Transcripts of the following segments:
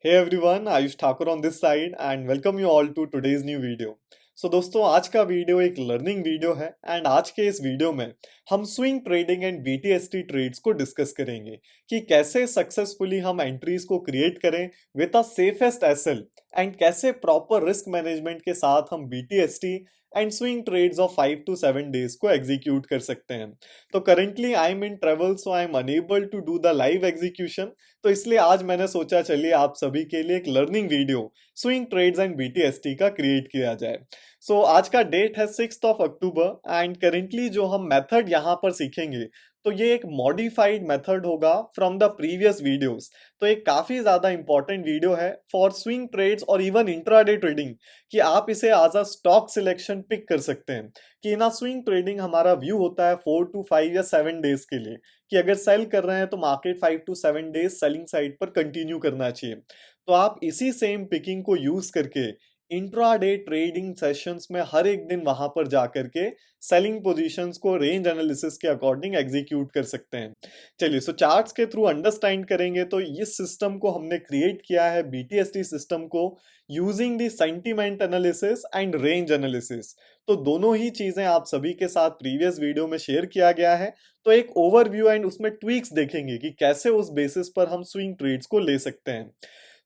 Hey everyone, Ayush Thakur on this side and welcome you all to today's new video. दोस्तों आज का video एक learning video है and आज के इस वीडियो में हम swing trading and BTST trades को डिस्कस करेंगे कि कैसे सक्सेसफुली हम एंट्रीज को क्रिएट करें with a safest SL and कैसे प्रॉपर रिस्क मैनेजमेंट के साथ हम BTST and swing trades of 5 to 7 days को एग्जीक्यूट कर सकते हैं। तो currently I am in travel so I am unable to do the live execution, तो इसलिए आज मैंने सोचा चलिए आप सभी के लिए एक learning video swing trades and BTST का क्रिएट किया जाए। आज का डेट है 6 अक्टूबर एंड करेंटली जो हम मेथड यहाँ पर सीखेंगे तो ये एक मॉडिफाइड मेथड होगा फ्रॉम द प्रीवियस वीडियोस। तो एक काफी ज्यादा इंपॉर्टेंट वीडियो है फॉर स्विंग ट्रेड्स और इवन इंट्राडे ट्रेडिंग कि आप इसे as a stock selection pick कर सकते हैं कि इन स्विंग ट्रेडिंग हमारा व्यू होता है 4 to 5 या 7 डेज के लिए कि अगर सेल कर रहे हैं तो market 5 to 7 days selling side पर कंटिन्यू करना चाहिए। तो आप इसी सेम पिकिंग को यूज करके इंट्राडे ट्रेडिंग सेशंस में हर एक दिन वहां पर जाकर के सेलिंग पोजीशंस को रेंज एनालिसिस के अकॉर्डिंग एग्जीक्यूट कर सकते हैं। चलिए चार्ट्स के थ्रू अंडरस्टैंड करेंगे तो इस सिस्टम को हमने क्रिएट किया है बीटीएसटी सिस्टम को using the sentiment analysis and range analysis. तो दोनों ही चीजें आप सभी के साथ प्रीवियस वीडियो में शेयर किया गया है। तो एक ओवरव्यू एंड उसमें ट्वीक्स देखेंगे कि कैसे उस बेसिस पर हम स्विंग ट्रेड्स को ले सकते हैं।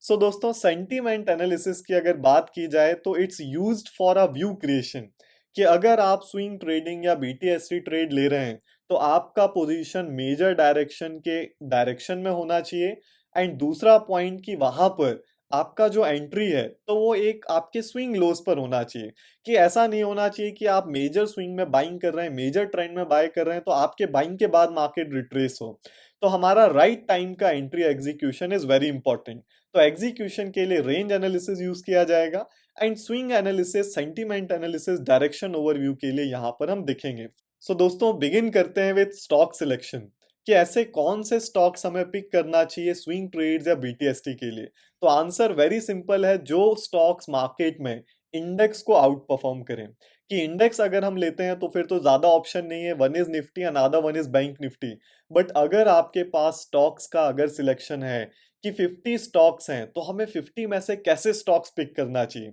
दोस्तों सेंटीमेंट एनालिसिस की अगर बात की जाए तो it's used for a view creation कि अगर आप स्विंग ट्रेडिंग या बीटीएसटी ट्रेड ले रहे हैं तो आपका पोजीशन मेजर डायरेक्शन के डायरेक्शन में होना चाहिए एंड दूसरा पॉइंट कि वहां पर आपका जो एंट्री है तो वो एक आपके स्विंग लोस पर होना चाहिए कि ऐसा नहीं होना चाहिए कि आप मेजर स्विंग में बाइंग कर रहे हैं, मेजर ट्रेंड में बाय कर रहे हैं तो आपके बाइंग के बाद मार्केट रिट्रेस हो। तो हमारा राइट टाइम का entry execution is very important. तो एग्जीक्यूशन के लिए रेंज एनालिसिस यूज किया जाएगा and swing analysis sentiment analysis direction overview के लिए यहां पर हम दिखेंगे। दोस्तों बिगिन करते हैं विद स्टॉक सिलेक्शन कि ऐसे कौन से स्टॉक्स हमें पिक करना चाहिए स्विंग ट्रेड्स या बीटीएसटी के लिए। तो आंसर वेरी सिंपल है, जो स्टॉक्स मार्केट में इंडेक्स को आउट परफॉर्म करें। कि इंडेक्स अगर हम लेते हैं तो फिर तो ज्यादा ऑप्शन नहीं है, one is Nifty another one is bank Nifty. But अगर आपके पास स्टॉक्स का अगर सिलेक्शन है कि 50 स्टॉक्स हैं तो हमें 50 में से कैसे स्टॉक्स पिक करना चाहिए।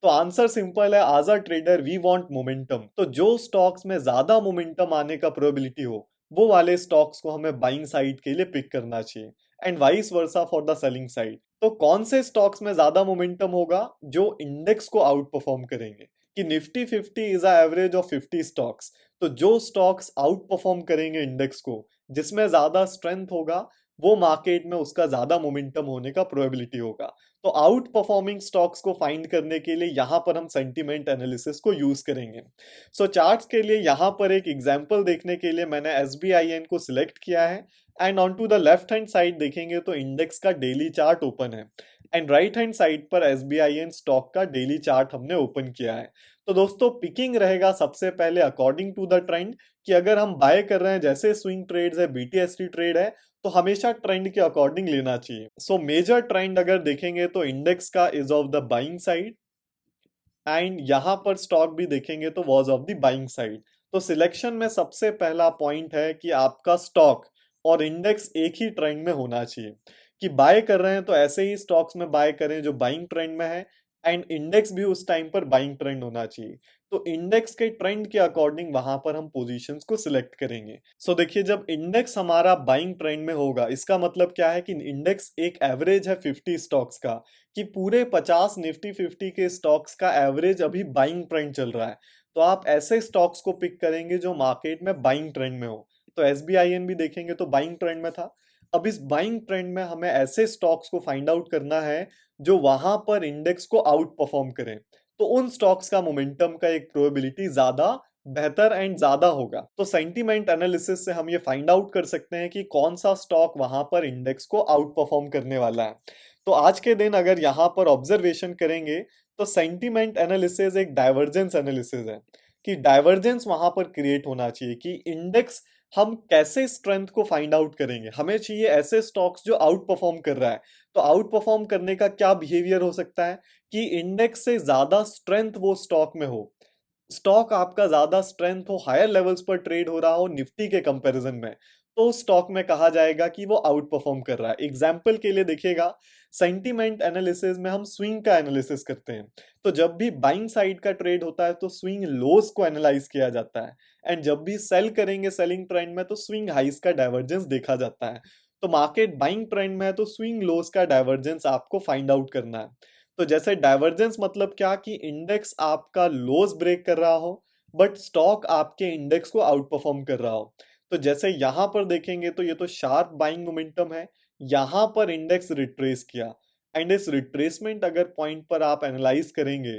तो आंसर सिंपल है, as a trader we want momentum. तो जो स्टॉक्स में ज्यादा मोमेंटम आने का प्रोबेबिलिटी हो वो वाले स्टॉक्स को हमें बाइंग साइड के लिए पिक करना चाहिए and vice versa for the selling side. तो कौन से स्टॉक्स में ज्यादा मोमेंटम होगा जो इंडेक्स को आउट परफॉर्म करेंगे कि Nifty 50 is a average of 50 stocks. तो जो स्टॉक्स आउट परफॉर्म करेंगे इंडेक्स को, जिसमें ज्यादा स्ट्रेंथ होगा, वो मार्केट में उसका ज्यादा मोमेंटम होने का प्रोबेबिलिटी होगा। तो आउट परफॉर्मिंग स्टॉक्स को फाइंड करने के लिए यहां पर हम सेंटीमेंट एनालिसिस को यूज करेंगे। चार्ट्स के लिए यहां पर एक एग्जांपल देखने के लिए मैंने एसबीआईएन को सिलेक्ट किया है and on to the left hand side देखेंगे तो इंडेक्स का डेली चार्ट ओपन है एंड राइट हैंड साइड पर एसबीआईएन स्टॉक का डेली चार्ट हमने ओपन किया है। तो दोस्तों पिकिंग रहेगा सबसे पहले अकॉर्डिंग टू द ट्रेंड कि अगर हम बाय कर रहे हैं जैसे स्विंग ट्रेड्स है, बीटीएसटी ट्रेड है, तो हमेशा ट्रेंड के अकॉर्डिंग लेना चाहिए। मेजर ट्रेंड अगर देखेंगे तो इंडेक्स का is of the buying side and यहां पर स्टॉक भी देखेंगे तो was of the buying side. तो सिलेक्शन में सबसे पहला पॉइंट है कि आपका स्टॉक और इंडेक्स एक ही ट्रेंड में होना चाहिए कि बाय कर रहे हैं तो ऐसे ही स्टॉक्स में बाय करें जो बाइंग ट्रेंड में है एंड इंडेक्स भी उस टाइम पर बाइंग ट्रेंड होना चाहिए। तो इंडेक्स के ट्रेंड के अकॉर्डिंग वहां पर हम पोजीशंस को सिलेक्ट करेंगे। देखिए जब इंडेक्स हमारा बाइंग ट्रेंड में होगा इसका मतलब क्या है कि इंडेक्स एक एवरेज है 50 स्टॉक्स का, कि पूरे 50 निफ्टी 50 के स्टॉक्स का एवरेज अभी बाइंग ट्रेंड चल रहा है। तो आप ऐसे स्टॉक्स को पिक करेंगे जो मार्केट में बाइंग ट्रेंड में हो। तो एसबीआईएन भी देखेंगे तो बाइंग ट्रेंड में था। अब इस बाइंग ट्रेंड में हमें ऐसे स्टॉक्स को फाइंड आउट करना है जो वहां पर इंडेक्स को आउट परफॉर्म करें। तो उन स्टॉक्स का मोमेंटम का एक प्रोबेबिलिटी ज्यादा बेहतर एंड ज्यादा होगा। तो सेंटीमेंट एनालिसिस से हम ये फाइंड आउट कर सकते हैं कि कौन सा स्टॉक वहां पर इंडेक्स को आउट परफॉर्म करने वाला है। तो आज के दिन अगर यहां पर ऑब्जर्वेशन करेंगे तो सेंटीमेंट एनालिसिस एक डाइवर्जेंस एनालिसिस है कि डाइवर्जेंस वहां पर क्रिएट होना चाहिए कि इंडेक्स हम कैसे स्ट्रेंथ को फाइंड आउट करेंगे। हमें चाहिए ऐसे स्टॉक्स जो आउट परफॉर्म कर रहा है। तो आउट परफॉर्म करने का क्या बिहेवियर हो सकता है कि इंडेक्स से ज्यादा स्ट्रेंथ वो स्टॉक में हो, स्टॉक आपका ज्यादा स्ट्रेंथ हो, हायर लेवल्स पर ट्रेड हो रहा हो निफ्टी के कंपैरिजन में, तो स्टॉक में कहा जाएगा कि वो आउट परफॉर्म कर रहा है। एग्जाम्पल के लिए देखिएगा, सेंटीमेंट एनालिसिस में हम स्विंग का एनालिसिस करते हैं। तो जब भी बाइंग साइड का ट्रेड होता है तो स्विंग लोस को एनालाइज किया जाता है, एंड जब भी सेल करेंगे सेलिंग ट्रेंड में तो स्विंग हाइस का डाइवर्जेंस देखा जाता है। तो मार्केट बाइंग ट्रेंड में है तो स्विंग लोस का डाइवर्जेंस आपको फाइंड आउट करना है। तो जैसे डाइवर्जेंस मतलब क्या, कि इंडेक्स आपका लोस ब्रेक कर रहा हो बट स्टॉक आपके इंडेक्स को आउट परफॉर्म कर रहा हो। तो जैसे यहां पर देखेंगे तो ये तो शार्प बाइंग मोमेंटम है, यहां पर इंडेक्स रिट्रेस किया, एंड इस रिट्रेसमेंट अगर पॉइंट पर आप एनालाइज करेंगे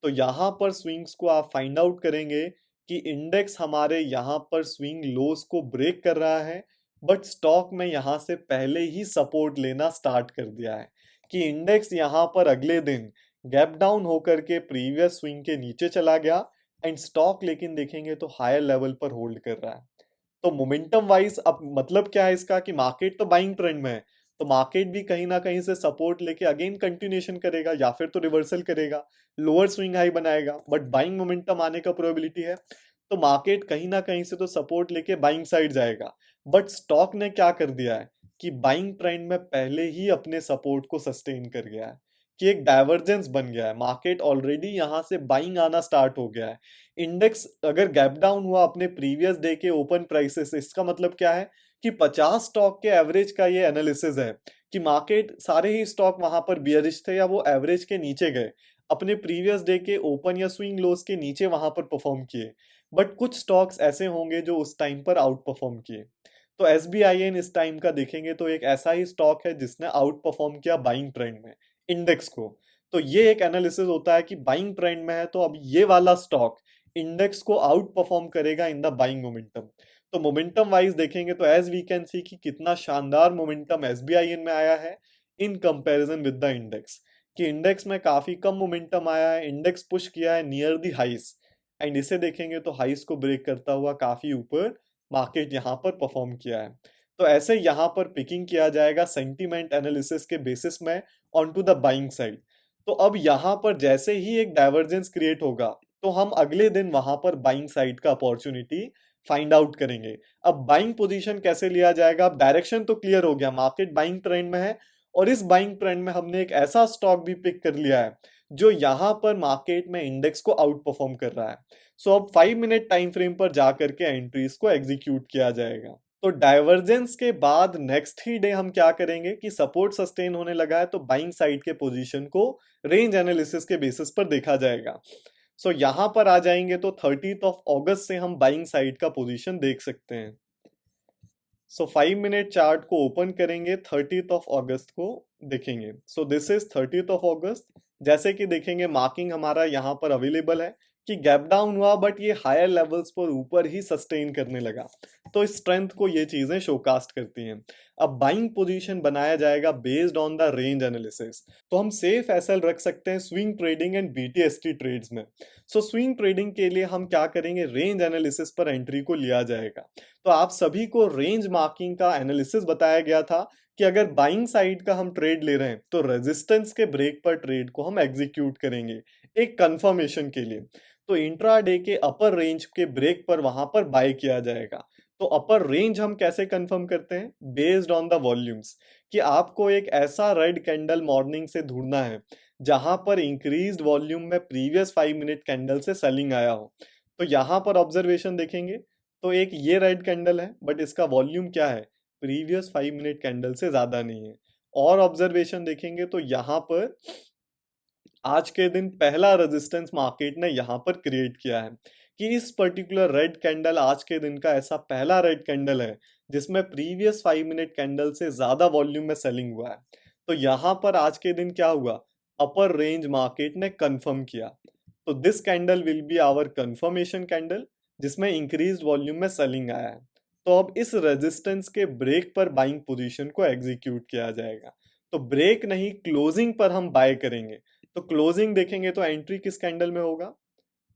तो यहां पर स्विंग्स को आप फाइंड आउट करेंगे कि इंडेक्स हमारे यहां पर स्विंग लोस को ब्रेक कर रहा है, बट स्टॉक में यहां से पहले ही सपोर्ट लेना स्टार्ट कर दिया है, कि इंडेक्स यहां पर अगले दिन गैप डाउन होकर के प्रीवियस स्विंग के नीचे चला गया, एंड स्टॉक लेकिन देखेंगे तो हायर लेवल पर होल्ड कर रहा है। तो मोमेंटम वाइज अब मतलब क्या है इसका, कि मार्केट तो बाइंग ट्रेंड में है, तो मार्केट भी कहीं ना कहीं से सपोर्ट लेके अगेन कंटिन्यूएशन करेगा या फिर तो रिवर्सल करेगा, लोअर स्विंग हाई बनाएगा, बट बाइंग मोमेंटम आने का प्रोबेबिलिटी है। तो मार्केट कहीं ना कहीं से तो सपोर्ट लेके बाइंग साइड जाएगा, बट स्टॉक ने क्या कर दिया है कि बाइंग ट्रेंड में पहले ही अपने सपोर्ट को सस्टेन कर गया है, कि एक डाइवर्जेंस बन गया है, मार्केट ऑलरेडी यहां से बाइंग आना स्टार्ट हो गया है। इंडेक्स अगर गैप डाउन हुआ अपने प्रीवियस डे के ओपन प्राइसेस, इसका मतलब क्या है कि 50 स्टॉक के एवरेज का ये एनालिसिस है, कि मार्केट सारे ही स्टॉक वहां पर बियरिश थे या वो एवरेज के नीचे गए, अपने प्रीवियस डे के ओपन या स्विंग लोस के नीचे वहां पर परफॉर्म किए, बट कुछ स्टॉक्स ऐसे होंगे जो उस टाइम पर आउट परफॉर्म किए। तो एसबीआईएन इस टाइम का देखेंगे तो एक ऐसा ही स्टॉक है जिसने आउट परफॉर्म किया बाइंग ट्रेंड में इंडेक्स को। तो ये एक एनालिसिस होता है कि बाइंग ट्रेंड में है तो अब ये वाला स्टॉक इंडेक्स को आउट परफॉर्म करेगा इन द बाइंग मोमेंटम। तो मोमेंटम वाइज देखेंगे तो एज वी कैन सी कि कितना शानदार मोमेंटम एसबीआईएन में आया है in comparison with the index, कि इंडेक्स में काफी कम मोमेंटम आया है, इंडेक्स पुश किया है नियर दी हाइस, एंड इसे देखेंगे तो हाइस को ब्रेक करता हुआ काफी ऊपर मार्केट यहाँ पर परफॉर्म किया है। तो ऐसे यहाँ पर पिकिंग किया जाएगा सेंटीमेंट एनालिसिस के बेसिस में on to the buying side. तो अब यहाँ पर जैसे ही एक डाइवर्जेंस क्रिएट होगा तो हम अगले दिन वहां पर बाइंग साइड का अपॉर्चुनिटी फाइंड आउट करेंगे। अब बाइंग पोजीशन कैसे लिया जाएगा, अब डायरेक्शन तो क्लियर हो गया, मार्केट बाइंग ट्रेंड में है, और इस बाइंग ट्रेंड में हमने एक ऐसा स्टॉक भी पिक कर लिया है जो यहां पर मार्केट में इंडेक्स को आउट परफॉर्म कर रहा है। सो अब 5 मिनट टाइम फ्रेम पर जाकर के एंट्रीज को एग्जीक्यूट किया जाएगा। तो डाइवर्जेंस के बाद नेक्स्ट ही डे हम क्या करेंगे कि सपोर्ट सस्टेन होने लगा है तो बाइंग साइड के पोजीशन को रेंज एनालिसिस के बेसिस पर देखा जाएगा। सो यहां पर आ जाएंगे तो 30th ऑफ अगस्त से हम बाइंग साइड का पोजीशन देख सकते हैं। सो 5 मिनट चार्ट को ओपन करेंगे, 30th ऑफ अगस्त को देखेंगे। So this is 30th of अगस्त। जैसे कि देखेंगे मार्किंग हमारा यहाँ पर अवेलेबल है कि गैप डाउन हुआ बट ये हायर लेवल्स पर ऊपर ही सस्टेन करने लगा, तो स्ट्रेंथ को ये चीजें शोकास्ट करती हैं। अब बाइंग पोजीशन बनाया जाएगा based on the range analysis. तो हम सेफ एसएल रख सकते हैं swing trading and BTST trades में। सो स्विंग ट्रेडिंग के लिए हम क्या करेंगे, रेंज एनालिसिस पर एंट्री को लिया जाएगा। तो आप सभी को रेंज मार्किंग का एनालिसिस बताया गया था कि अगर बाइंग साइड का हम ट्रेड ले रहे हैं तो रेजिस्टेंस के ब्रेक पर ट्रेड को हम एग्जीक्यूट करेंगे एक कंफर्मेशन के लिए। तो इंट्राडे के अपर रेंज के ब्रेक पर वहां पर बाय किया जाएगा। तो अपर रेंज हम कैसे कंफर्म करते हैं, बेस्ड ऑन द वॉल्यूम्स, कि आपको एक ऐसा रेड कैंडल मॉर्निंग से ढूंढना है जहां पर इंक्रीज्ड वॉल्यूम में प्रीवियस 5 मिनट कैंडल से सेलिंग आया हो। तो यहां पर ऑब्जर्वेशन देखेंगे तो एक ये रेड कैंडल है बट इसका वॉल्यूम क्या है, प्रीवियस 5 मिनट कैंडल से ज्यादा नहीं है। और ऑब्जर्वेशन देखेंगे तो यहां पर आज के दिन पहला रेजिस्टेंस मार्केट ने यहां पर क्रिएट किया है, कि इस पर्टिकुलर रेड कैंडल आज के दिन का ऐसा पहला रेड कैंडल है जिसमें प्रीवियस 5 मिनट कैंडल से ज्यादा वॉल्यूम में सेलिंग हुआ है। तो यहां पर आज के दिन क्या हुआ, अपर रेंज मार्केट ने कंफर्म किया। तो this candle will be our confirmation candle जिसमें इंक्रीज्ड वॉल्यूम में सेलिंग आया है। तो अब इस रेजिस्टेंस के ब्रेक पर बाइंग पोजीशन को एग्जीक्यूट किया जाएगा। तो ब्रेक नहीं, क्लोजिंग पर हम बाय करेंगे। तो क्लोजिंग देखेंगे तो एंट्री किस कैंडल में होगा,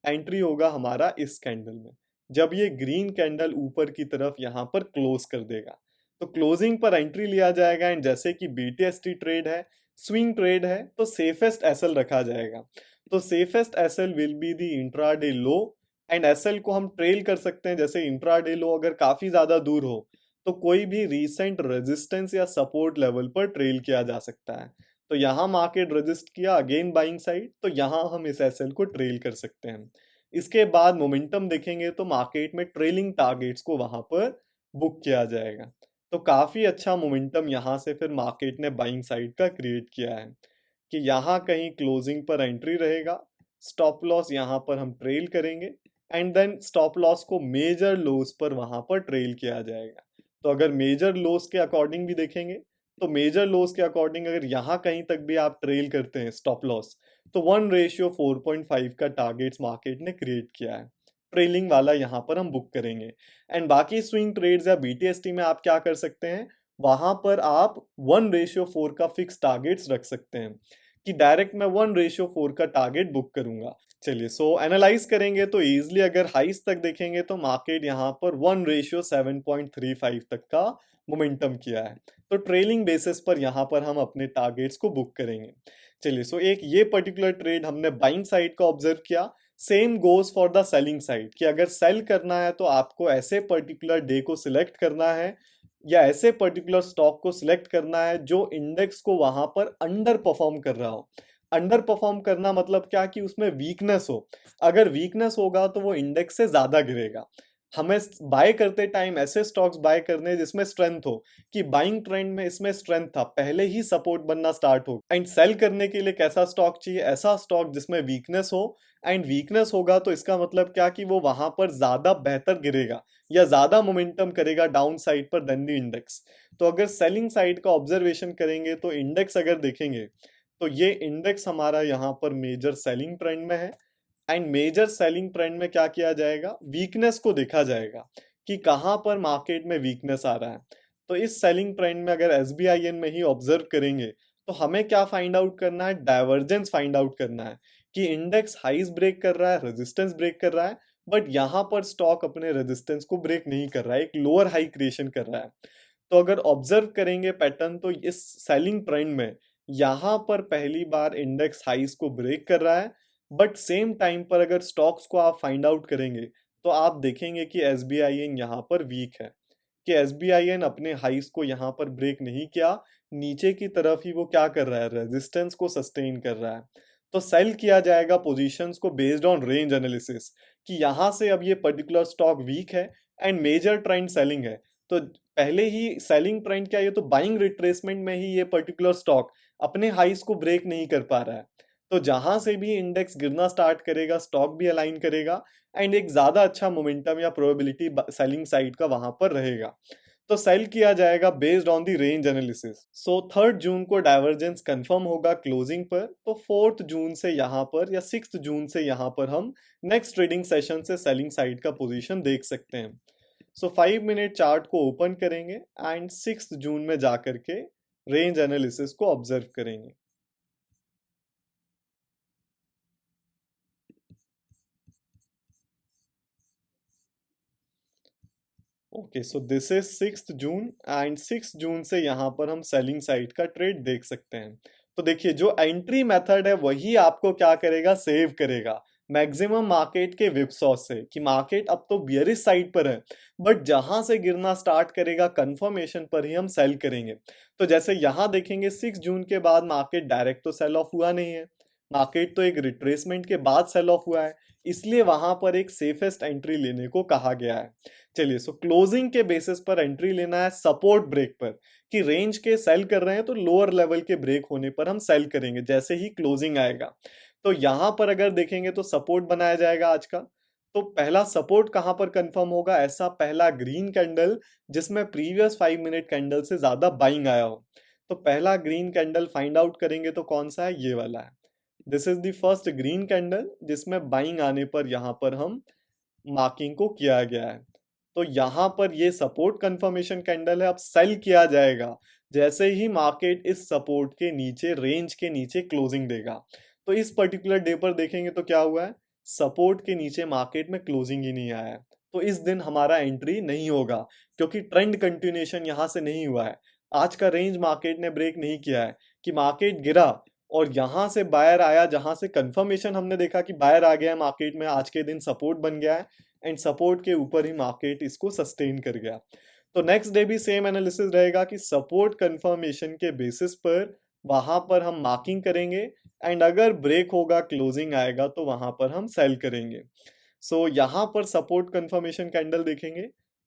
एंट्री होगा हमारा इस कैंडल में, जब ये ग्रीन कैंडल ऊपर की तरफ यहाँ पर क्लोज कर देगा तो क्लोजिंग पर एंट्री लिया जाएगा। एंड जैसे कि बीटीएसटी ट्रेड है, स्विंग ट्रेड है, तो सेफेस्ट एसएल रखा जाएगा। तो safest SL will be the intraday low, and SL को हम ट्रेल कर सकते हैं। जैसे इंट्राडे लो अगर काफी ज्यादा दूर हो तो कोई भी रीसेंट रेजिस्टेंस या सपोर्ट लेवल पर ट्रेल किया जा सकता है। तो यहाँ मार्केट रजिस्ट किया अगेन बाइंग साइड, तो यहाँ हम इस एसएल को ट्रेल कर सकते हैं। इसके बाद मोमेंटम देखेंगे तो मार्केट में ट्रेलिंग टारगेट्स को वहां पर बुक किया जाएगा। तो काफी अच्छा मोमेंटम यहाँ से फिर मार्केट ने बाइंग साइड का क्रिएट किया है कि यहाँ कहीं क्लोजिंग पर एंट्री रहेगा, स्टॉप लॉस यहाँ पर हम ट्रेल करेंगे एंड देन स्टॉप लॉस को मेजर लोस पर वहां पर ट्रेल किया जाएगा। तो अगर मेजर लोस के अकॉर्डिंग भी देखेंगे तो मेजर लोस के अकॉर्डिंग अगर यहाँ कहीं तक भी आप ट्रेल करते हैं स्टॉप लॉस, तो 1:4.5 का टारगेट्स मार्केट ने क्रिएट किया है। ट्रेलिंग वाला यहाँ पर हम बुक करेंगे। एंड बाकी स्विंग ट्रेड्स या बीटीएसटी में आप क्या कर सकते हैं, वहां पर आप 1:4 का फिक्स टारगेट्स रख सकते हैं कि डायरेक्ट मैं 1:4 का टारगेट बुक करूंगा। चलिए सो एनालाइज करेंगे तो इजिली अगर हाइस तक देखेंगे तो मार्केट यहाँ पर 1:7.35 तक का मोमेंटम किया है। तो ट्रेलिंग बेसिस पर यहाँ पर हम अपने टारगेट्स को बुक करेंगे। चलिए सो एक ये पर्टिकुलर ट्रेड हमने बाइंग साइड का ऑब्जर्व किया। Same goes for the selling side कि अगर सेल करना है तो आपको ऐसे पर्टिकुलर डे को सिलेक्ट करना है या ऐसे पर्टिकुलर स्टॉक को सिलेक्ट करना है जो इंडेक्स को वहां पर अंडर परफॉर्म कर रहा हो। अंडर परफॉर्म करना मतलब क्या कि उसमें वीकनेस हो। अगर वीकनेस होगा तो वो इंडेक्स से ज्यादा गिरेगा। हमें बाय करते टाइम ऐसे स्टॉक्स बाय करने जिसमें स्ट्रेंथ हो, कि बाइंग ट्रेंड में इसमें स्ट्रेंथ था, पहले ही सपोर्ट बनना स्टार्ट हो। एंड सेल करने के लिए कैसा स्टॉक चाहिए, ऐसा स्टॉक जिसमें वीकनेस हो। एंड वीकनेस होगा तो इसका मतलब क्या कि वो वहां पर ज्यादा बेहतर गिरेगा या ज्यादा मोमेंटम करेगा डाउन साइड पर देन द इंडेक्स। तो अगर सेलिंग साइड का ऑब्जर्वेशन करेंगे तो इंडेक्स अगर देखेंगे तो ये इंडेक्स हमारा यहाँ पर मेजर सेलिंग ट्रेंड में है। एंड मेजर सेलिंग ट्रेंड में क्या किया जाएगा, वीकनेस को देखा जाएगा कि कहां पर मार्केट में वीकनेस आ रहा है। तो इस सेलिंग ट्रेंड में अगर एसबीआईएन में ही ऑब्जर्व करेंगे तो हमें क्या फाइंड आउट करना है, डाइवर्जेंस फाइंड आउट करना है कि इंडेक्स हाइस ब्रेक कर रहा है, रेजिस्टेंस ब्रेक कर रहा है, बट यहां पर स्टॉक अपने रेजिस्टेंस को ब्रेक नहीं कर रहा है, एक लोअर हाई क्रिएशन कर रहा है। तो अगर ऑब्जर्व करेंगे पैटर्न तो इस सेलिंग ट्रेंड में यहां पर पहली बार इंडेक्स हाइस को ब्रेक कर रहा है, बट सेम टाइम पर अगर स्टॉक्स को आप फाइंड आउट करेंगे तो आप देखेंगे कि एसबीआईएन यहाँ पर वीक है, कि एसबीआईएन अपने हाइस को यहाँ पर ब्रेक नहीं किया, नीचे की तरफ ही वो क्या कर रहा है, रेजिस्टेंस को सस्टेन कर रहा है। तो सेल किया जाएगा पोजीशंस को बेस्ड ऑन रेंज एनालिसिस कि यहाँ से अब ये पर्टिकुलर स्टॉक वीक है एंड मेजर ट्रेंड सेलिंग है। तो पहले ही सेलिंग ट्रेंड क्या, ये तो बाइंग रिट्रेसमेंट में ही ये पर्टिकुलर स्टॉक अपने हाइस को ब्रेक नहीं कर पा रहा है। तो जहां से भी इंडेक्स गिरना स्टार्ट करेगा स्टॉक भी अलाइन करेगा एंड एक ज्यादा अच्छा मोमेंटम या प्रोबेबिलिटी सेलिंग साइड का वहां पर रहेगा। तो सेल किया जाएगा based on the range analysis. So 3 जून को डाइवर्जेंस कंफर्म होगा क्लोजिंग पर, तो 4 जून से यहाँ पर या 6 जून से यहाँ पर हम नेक्स्ट ट्रेडिंग सेशन से सेलिंग साइड का पोजीशन देख सकते हैं। सो 5 मिनट चार्ट को ओपन करेंगे एंड 6 जून में जाकर के रेंज एनालिसिस को ऑब्जर्व करेंगे। Okay so this is 6 June and 6 जून से यहाँ पर हम सेलिंग साइड का ट्रेड देख सकते हैं। तो देखिए जो एंट्री मेथड है वही आपको क्या करेगा, सेव करेगा मैक्सिमम मार्केट के विपसॉस से, कि मार्केट अब तो बियरिश साइड पर है बट जहां से गिरना स्टार्ट करेगा कंफर्मेशन पर ही हम सेल करेंगे। तो जैसे यहाँ देखेंगे 6 जून के बाद मार्केट डायरेक्ट तो सेल ऑफ हुआ नहीं है, मार्केट तो एक रिट्रेसमेंट के बाद सेल ऑफ हुआ है, इसलिए वहां पर एक सेफेस्ट एंट्री लेने को कहा गया है। चलिए सो क्लोजिंग के बेसिस पर एंट्री लेना है सपोर्ट ब्रेक पर, कि रेंज के सेल कर रहे हैं तो लोअर लेवल के ब्रेक होने पर हम सेल करेंगे जैसे ही क्लोजिंग आएगा। तो यहां पर अगर देखेंगे तो सपोर्ट बनाया जाएगा आज का। तो पहला सपोर्ट कहां पर कंफर्म होगा, ऐसा पहला ग्रीन कैंडल जिसमें प्रीवियस 5 मिनट कैंडल से ज्यादा बाइंग आया हो। तो पहला ग्रीन कैंडल फाइंड आउट करेंगे तो कौन सा है, ये वाला है। This is the first green candle जिसमें बाइंग आने पर यहां पर हम मार्किंग को किया गया है। तो यहां पर ये सपोर्ट कंफर्मेशन कैंडल है, अब सेल किया जाएगा जैसे ही मार्केट इस सपोर्ट के नीचे, रेंज के नीचे क्लोजिंग देगा। तो इस पर्टिकुलर डे पर देखेंगे तो क्या हुआ है, सपोर्ट के नीचे मार्केट में क्लोजिंग ही नहीं आया है। तो इस दिन हमारा एंट्री नहीं होगा क्योंकि ट्रेंड कंटिन्यूएशन यहां से नहीं हुआ है। आज का रेंज मार्केट ने ब्रेक नहीं किया है कि मार्केट गिरा और यहां से बायर आया, जहां से कंफर्मेशन हमने देखा कि बायर आ गया है मार्केट में, आज के दिन सपोर्ट बन गया है एंड सपोर्ट के ऊपर ही मार्केट इसको सस्टेन कर गया। तो नेक्स्ट डे भी सेम एनालिसिस रहेगा कि सपोर्ट कंफर्मेशन के बेसिस पर वहां पर हम मार्किंग करेंगे एंड अगर ब्रेक होगा, क्लोजिंग आएगा, तो वहां पर हम सेल करेंगे। सो यहाँ पर सपोर्ट कंफर्मेशन कैंडल देखेंगे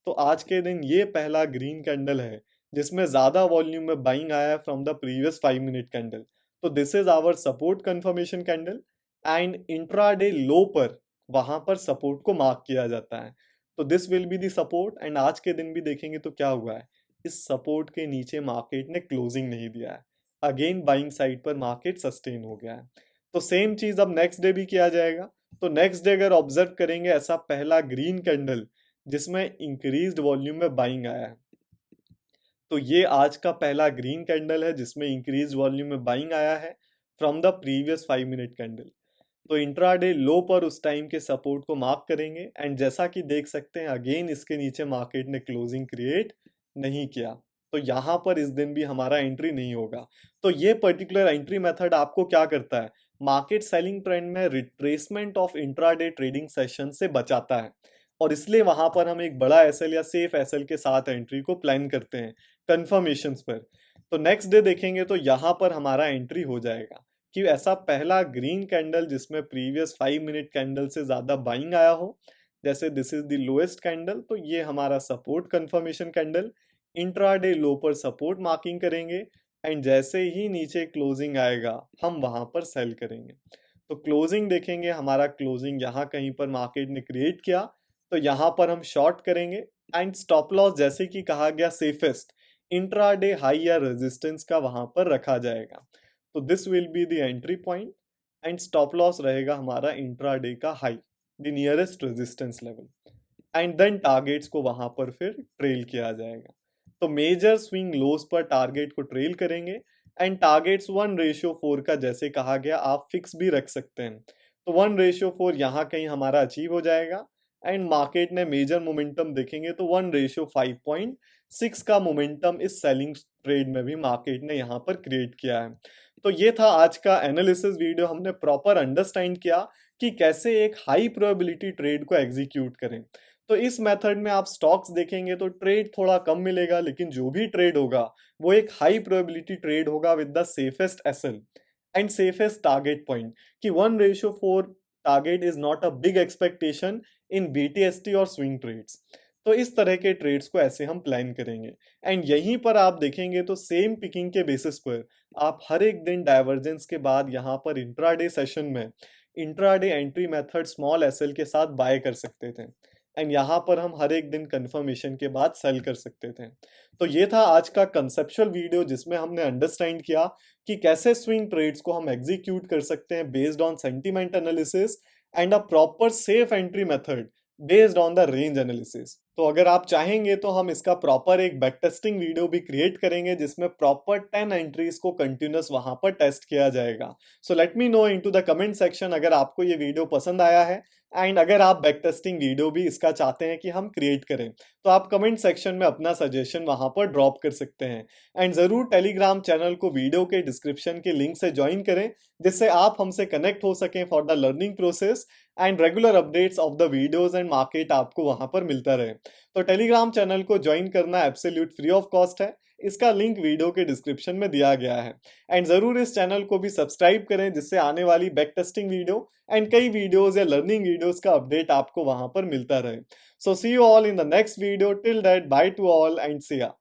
तो आज के दिन ये पहला ग्रीन कैंडल है जिसमें ज्यादा वॉल्यूम में बाइंग आया है from the previous 5 minute candle. तो this is our support confirmation candle and intraday low पर वहां पर सपोर्ट को मार्क किया जाता है। तो this will be the support and आज के दिन भी देखेंगे तो क्या हुआ है, इस सपोर्ट के नीचे मार्केट ने क्लोजिंग नहीं दिया है, अगेन बाइंग साइड पर मार्केट सस्टेन हो गया है। तो सेम चीज अब नेक्स्ट डे भी किया जाएगा। तो नेक्स्ट डे अगर ऑब्जर्व करेंगे ऐसा पहला ग्रीन कैंडल जिसमें इंक्रीज्ड वॉल्यूम में बाइंग आया है, तो ये आज का पहला ग्रीन कैंडल है जिसमें इंक्रीज वॉल्यूम में बाइंग आया है from the previous 5 minute candle. तो इंट्राडे लो पर उस टाइम के सपोर्ट को मार्क करेंगे एंड जैसा कि देख सकते हैं अगेन इसके नीचे मार्केट ने क्लोजिंग क्रिएट नहीं किया, तो यहाँ पर इस दिन भी हमारा एंट्री नहीं होगा। तो ये पर्टिकुलर एंट्री मेथड आपको क्या करता है, मार्केट सेलिंग ट्रेंड में retracement of intraday trading session से बचाता है और इसलिए वहां पर हम एक बड़ा एसएल या सेफ एसएल के साथ एंट्री को प्लान करते हैं कंफर्मेशंस पर। तो नेक्स्ट डे देखेंगे तो यहाँ पर हमारा एंट्री हो जाएगा कि ऐसा पहला ग्रीन कैंडल जिसमें प्रीवियस 5 मिनट कैंडल से ज्यादा बाइंग आया हो, जैसे this is the lowest candle, तो ये हमारा support confirmation candle, intraday low पर सपोर्ट मार्किंग करेंगे एंड जैसे ही नीचे क्लोजिंग आएगा हम वहां पर सेल करेंगे। तो क्लोजिंग देखेंगे, हमारा क्लोजिंग यहाँ कहीं पर मार्केट ने क्रिएट किया तो यहाँ पर हम शॉर्ट करेंगे एंड स्टॉप लॉस जैसे कि कहा गया सेफेस्ट इंट्राडे हाई या रेजिस्टेंस का वहां पर रखा जाएगा। तो this will be the entry point and stop loss रहेगा हमारा इंट्राडे का high, the nearest resistance level, and then targets को वहां पर फिर ट्रेल किया जाएगा। तो मेजर स्विंग लोस पर टारगेट को ट्रेल करेंगे एंड टारगेट्स 1:4 का जैसे कहा गया आप फिक्स भी रख सकते हैं। तो 1:4 यहाँ कहीं हमारा अचीव हो जाएगा एंड मार्केट ने मेजर मोमेंटम देखेंगे तो 1:5.6 का मोमेंटम इस सेलिंग ट्रेड में भी मार्केट ने यहाँ पर क्रिएट किया है। तो ये था आज का एनालिसिस वीडियो, हमने प्रॉपर अंडरस्टैंड किया कि कैसे एक हाई प्रोबेबिलिटी ट्रेड को एग्जीक्यूट करें। तो इस मेथड में आप स्टॉक्स देखेंगे तो ट्रेड थोड़ा कम मिलेगा लेकिन जो भी ट्रेड होगा वो एक हाई प्रोबेबिलिटी ट्रेड होगा with the safest SL and safest target point कि 1:4 target is not a big expectation in BTST और स्विंग ट्रेड्स। तो इस तरह के ट्रेड्स को ऐसे हम प्लान करेंगे एंड यहीं पर आप देखेंगे तो सेम पिकिंग के बेसिस पर आप हर एक दिन डाइवर्जेंस के बाद यहाँ पर इंट्राडे सेशन में intraday entry method small SL के साथ बाय कर सकते थे एंड यहाँ पर हम हर एक दिन कंफर्मेशन के बाद सेल कर सकते थे। तो ये था आज का कंसेप्चुअल वीडियो जिसमें हमने अंडरस्टैंड किया कि कैसे स्विंग ट्रेड्स को हम एग्जीक्यूट कर सकते हैं based on sentiment analysis and a proper safe entry method based on the range analysis. तो अगर आप चाहेंगे तो हम इसका प्रॉपर एक बैक टेस्टिंग वीडियो भी क्रिएट करेंगे जिसमें प्रॉपर 10 एंट्रीज को कंटिन्यूस वहां पर टेस्ट किया जाएगा। So let me know into the comment section अगर आपको ये वीडियो पसंद आया है एंड अगर आप बैक टेस्टिंग वीडियो भी इसका चाहते हैं कि हम क्रिएट करें तो आप कमेंट सेक्शन में अपना सजेशन वहां पर ड्रॉप कर सकते हैं एंड जरूर टेलीग्राम चैनल को वीडियो के डिस्क्रिप्शन के लिंक से ज्वाइन करें जिससे आप हमसे कनेक्ट हो सकें for the learning process and regular updates of the videos and market आपको वहां पर मिलता रहे। तो टेलीग्राम चैनल को ज्वाइन करना एब्सोल्यूट फ्री ऑफ कॉस्ट है, इसका लिंक वीडियो के डिस्क्रिप्शन में दिया गया है एंड जरूर इस चैनल को भी सब्सक्राइब करें जिससे आने वाली बैक टेस्टिंग वीडियो एंड कई वीडियोस या लर्निंग वीडियोस का अपडेट आपको वहां पर मिलता रहे। So see you all in the next video, till that bye to all and see या।